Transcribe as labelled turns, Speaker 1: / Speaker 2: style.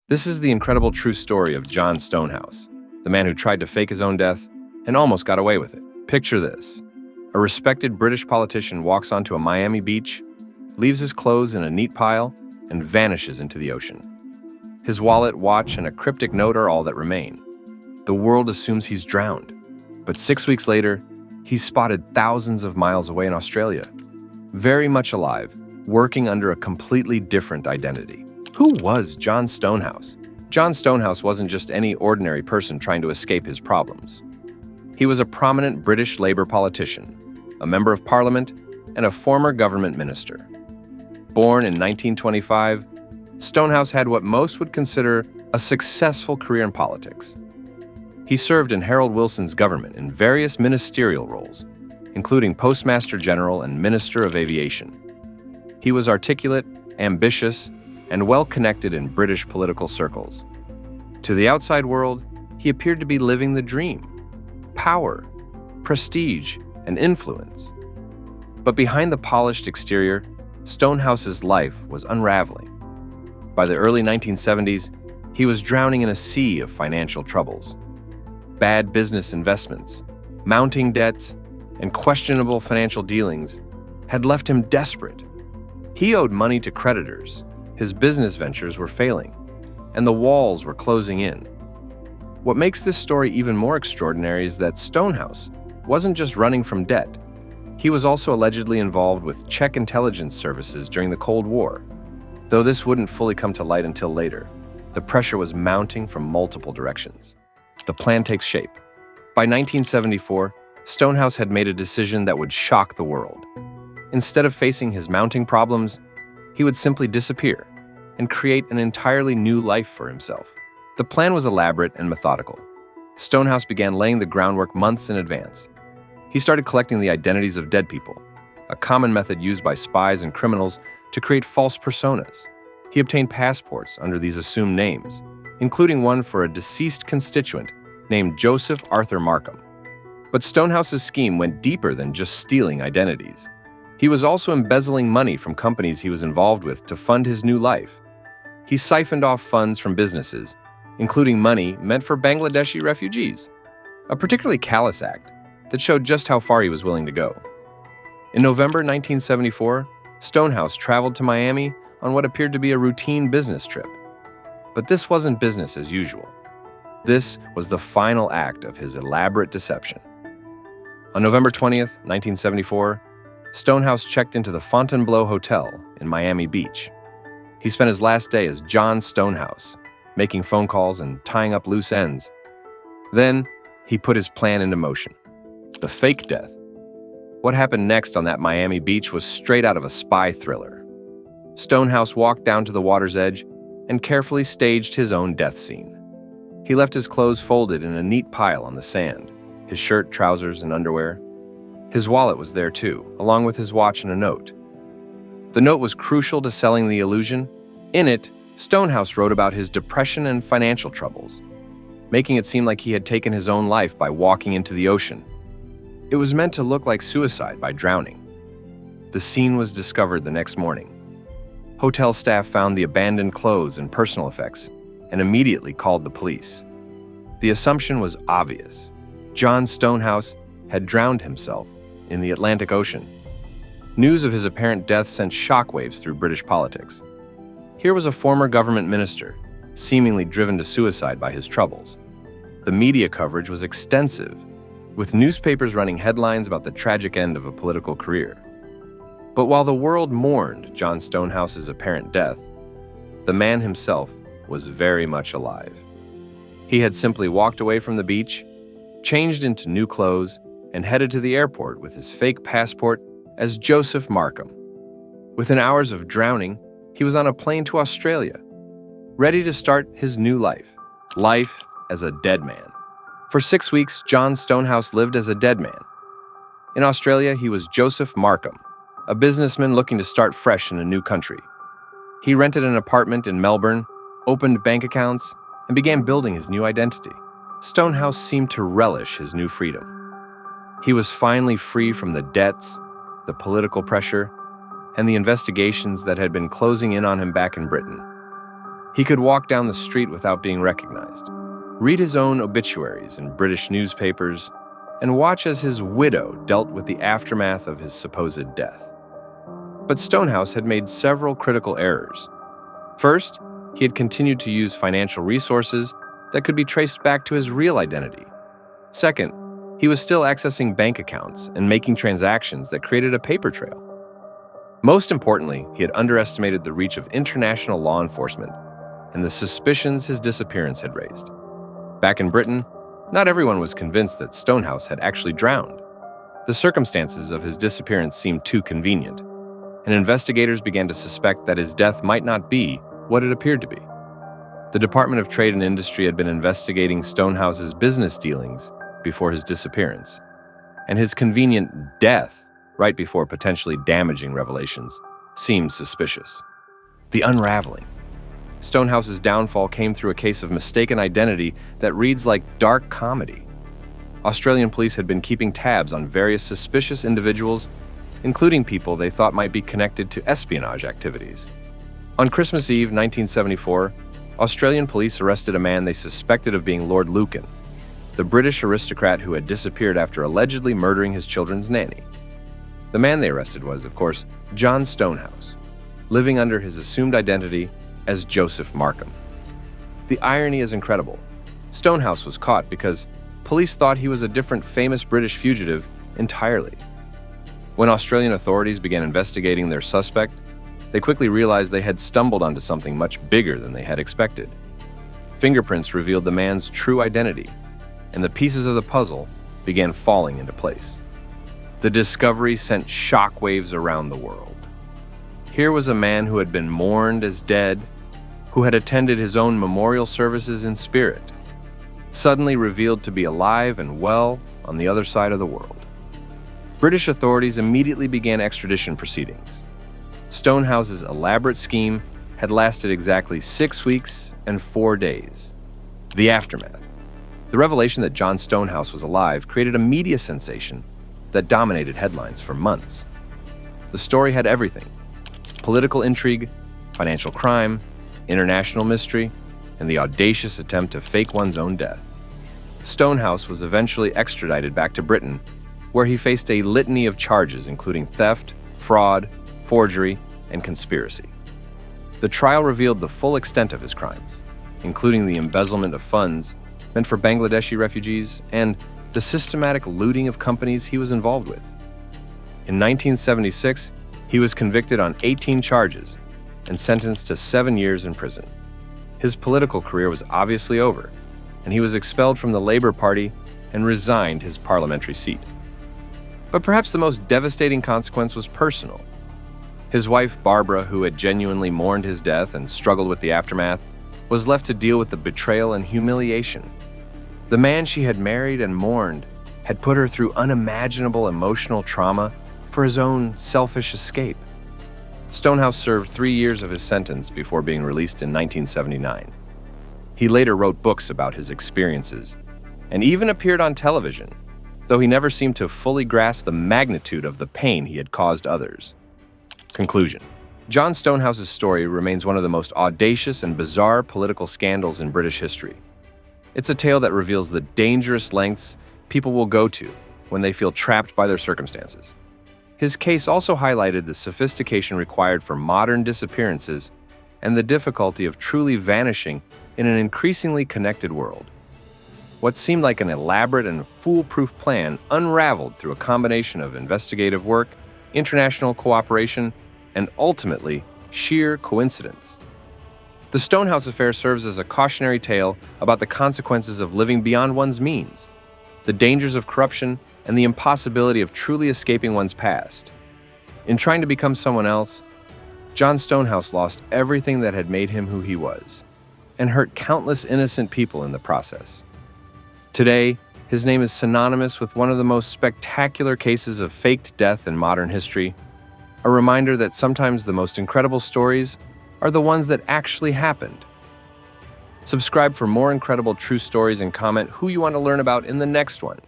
Speaker 1: This is the incredible true story of John Stonehouse, the man who tried to fake his own death and almost got away with it. Picture this. A respected British politician walks onto a Miami beach, leaves his clothes in a neat pile, and vanishes into the ocean. His wallet, watch, and a cryptic note are all that remain. The world assumes he's drowned, but 6 weeks later, he's spotted thousands of miles away in Australia, very much alive, working under a completely different identity. Who was John Stonehouse? John Stonehouse wasn't just any ordinary person trying to escape his problems. He was a prominent British Labour politician, a member of Parliament, and a former government minister. Born in 1925, Stonehouse had what most would consider a successful career in politics. He served in Harold Wilson's government in various ministerial roles, including Postmaster General and Minister of Aviation. He was articulate, ambitious, and well-connected in British political circles. To the outside world, he appeared to be living the dream: power, prestige, and influence. But behind the polished exterior, Stonehouse's life was unraveling. By the early 1970s, he was drowning in a sea of financial troubles. Bad business investments, mounting debts, and questionable financial dealings had left him desperate. He owed money to creditors, his business ventures were failing, and the walls were closing in. What makes this story even more extraordinary is that Stonehouse wasn't just running from debt. He was also allegedly involved with Czech intelligence services during the Cold War. Though this wouldn't fully come to light until later, the pressure was mounting from multiple directions. The plan takes shape. By 1974, Stonehouse had made a decision that would shock the world. Instead of facing his mounting problems, he would simply disappear and create an entirely new life for himself. The plan was elaborate and methodical. Stonehouse began laying the groundwork months in advance. He started collecting the identities of dead people, a common method used by spies and criminals to create false personas. He obtained passports under these assumed names, including one for a deceased constituent named Joseph Arthur Markham. But Stonehouse's scheme went deeper than just stealing identities. He was also embezzling money from companies he was involved with to fund his new life. He siphoned off funds from businesses, including money meant for Bangladeshi refugees, a particularly callous act that showed just how far he was willing to go. In November 1974, Stonehouse traveled to Miami on what appeared to be a routine business trip. But this wasn't business as usual. This was the final act of his elaborate deception. On November 20th, 1974, Stonehouse checked into the Fontainebleau Hotel in Miami Beach. He spent his last day as John Stonehouse, making phone calls and tying up loose ends. Then, he put his plan into motion: the fake death. What happened next on that Miami beach was straight out of a spy thriller. Stonehouse walked down to the water's edge and carefully staged his own death scene. He left his clothes folded in a neat pile on the sand, his shirt, trousers, and underwear. His wallet was there too, along with his watch and a note. The note was crucial to selling the illusion. In it, Stonehouse wrote about his depression and financial troubles, making it seem like he had taken his own life by walking into the ocean. It was meant to look like suicide by drowning. The scene was discovered the next morning. Hotel staff found the abandoned clothes and personal effects and immediately called the police. The assumption was obvious. John Stonehouse had drowned himself in the Atlantic Ocean. News of his apparent death sent shockwaves through British politics. Here was a former government minister, seemingly driven to suicide by his troubles. The media coverage was extensive, with newspapers running headlines about the tragic end of a political career. But while the world mourned John Stonehouse's apparent death, the man himself was very much alive. He had simply walked away from the beach, changed into new clothes, and headed to the airport with his fake passport as Joseph Markham. Within hours of drowning, he was on a plane to Australia, ready to start his new life as a dead man. For 6 weeks, John Stonehouse lived as a dead man. In Australia, he was Joseph Markham, a businessman looking to start fresh in a new country. He rented an apartment in Melbourne, opened bank accounts, and began building his new identity. Stonehouse seemed to relish his new freedom. He was finally free from the debts, the political pressure, and the investigations that had been closing in on him back in Britain. He could walk down the street without being recognized, read his own obituaries in British newspapers, and watch as his widow dealt with the aftermath of his supposed death. But Stonehouse had made several critical errors. First, he had continued to use financial resources that could be traced back to his real identity. Second, he was still accessing bank accounts and making transactions that created a paper trail. Most importantly, he had underestimated the reach of international law enforcement and the suspicions his disappearance had raised. Back in Britain, not everyone was convinced that Stonehouse had actually drowned. The circumstances of his disappearance seemed too convenient, and investigators began to suspect that his death might not be what it appeared to be. The Department of Trade and Industry had been investigating Stonehouse's business dealings before his disappearance, and his convenient death right before potentially damaging revelations seemed suspicious. The unraveling. Stonehouse's downfall came through a case of mistaken identity that reads like dark comedy. Australian police had been keeping tabs on various suspicious individuals, including people they thought might be connected to espionage activities. On Christmas Eve 1974, Australian police arrested a man they suspected of being Lord Lucan, the British aristocrat who had disappeared after allegedly murdering his children's nanny. The man they arrested was, of course, John Stonehouse, living under his assumed identity as Joseph Markham. The irony is incredible. Stonehouse was caught because police thought he was a different famous British fugitive entirely. When Australian authorities began investigating their suspect, they quickly realized they had stumbled onto something much bigger than they had expected. Fingerprints revealed the man's true identity, and the pieces of the puzzle began falling into place. The discovery sent shockwaves around the world. Here was a man who had been mourned as dead, who had attended his own memorial services in spirit, suddenly revealed to be alive and well on the other side of the world. British authorities immediately began extradition proceedings. Stonehouse's elaborate scheme had lasted exactly 6 weeks and 4 days. The aftermath. The revelation that John Stonehouse was alive created a media sensation that dominated headlines for months. The story had everything: political intrigue, financial crime, international mystery, and the audacious attempt to fake one's own death. Stonehouse was eventually extradited back to Britain, where he faced a litany of charges including theft, fraud, forgery, and conspiracy. The trial revealed the full extent of his crimes, including the embezzlement of funds meant for Bangladeshi refugees and the systematic looting of companies he was involved with. In 1976, he was convicted on 18 charges and sentenced to 7 years in prison. His political career was obviously over, and he was expelled from the Labour Party and resigned his parliamentary seat. But perhaps the most devastating consequence was personal. His wife, Barbara, who had genuinely mourned his death and struggled with the aftermath, was left to deal with the betrayal and humiliation. The man she had married and mourned had put her through unimaginable emotional trauma for his own selfish escape. Stonehouse served 3 years of his sentence before being released in 1979. He later wrote books about his experiences and even appeared on television, though he never seemed to fully grasp the magnitude of the pain he had caused others. Conclusion. John Stonehouse's story remains one of the most audacious and bizarre political scandals in British history. It's a tale that reveals the dangerous lengths people will go to when they feel trapped by their circumstances. His case also highlighted the sophistication required for modern disappearances and the difficulty of truly vanishing in an increasingly connected world. What seemed like an elaborate and foolproof plan unraveled through a combination of investigative work, international cooperation, and ultimately, sheer coincidence. The Stonehouse affair serves as a cautionary tale about the consequences of living beyond one's means, the dangers of corruption, and the impossibility of truly escaping one's past. In trying to become someone else, John Stonehouse lost everything that had made him who he was, and hurt countless innocent people in the process. Today, his name is synonymous with one of the most spectacular cases of faked death in modern history, a reminder that sometimes the most incredible stories are the ones that actually happened. Subscribe for more incredible true stories and comment who you want to learn about in the next one.